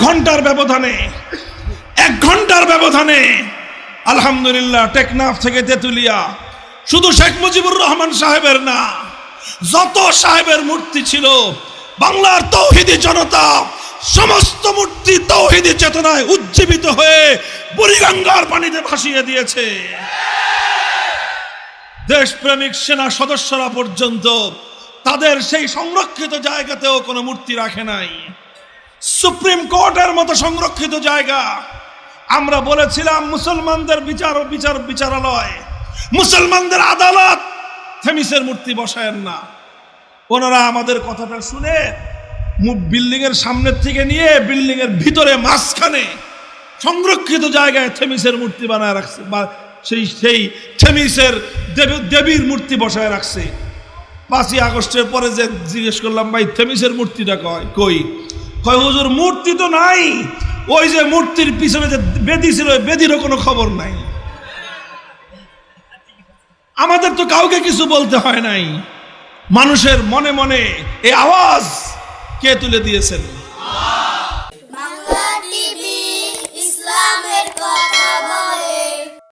ঘন্টার ব্যবধানে আলহামদুলিল্লাহ টেকনাফ থেকে তেতুলিয়া শুধু শেখ মুজিবুর রহমান সাহেবের না, যত সাহেবের মূর্তি ছিল বাংলার তৌহিদি জনতা সমস্ত মূর্তি তৌহিদি চেতনায় উজ্জীবিত হয়ে বুড়িগঙ্গার পানিতে ভাসিয়ে দিয়েছে। দেশপ্রেমিক সেনা সদস্যরা পর্যন্ত তাদের সেই সংরক্ষিত জায়গাতেও কোনো মূর্তি রাখে নাই। সুপ্রিম কোর্টের মতো সংরক্ষিত জায়গা, আমরা বলেছিলাম মুসলমানদের বিচারালয়, মুসলমানদের আদালত, থেমিসের মূর্তি বসায়েন না। ওনারা আমাদের কথাটা শুনে বিল্ডিং এর সামনের থেকে নিয়ে বিল্ডিং এর ভিতরে মাঝখানে সংরক্ষিত জায়গায় থেমিসের মূর্তি বানায় রাখছে, বা সেই থেমিসের দেবীর মূর্তি বসায় রাখছে। 5ই আগস্টের পরে যে জিজ্ঞেস করলাম, ভাই থেমিসের মূর্তিটা কই? হুজুর মূর্তি তো নাই, ওই যে মূর্তির পিছনে যে বেদি ছিল ওই বেদিরও কোনো খবর নাই। আমাদের তো কাউকে কিছু বলতে হয় নাই, মানুষের মনে মনে এই আওয়াজ কে তুলে দিয়েছেন?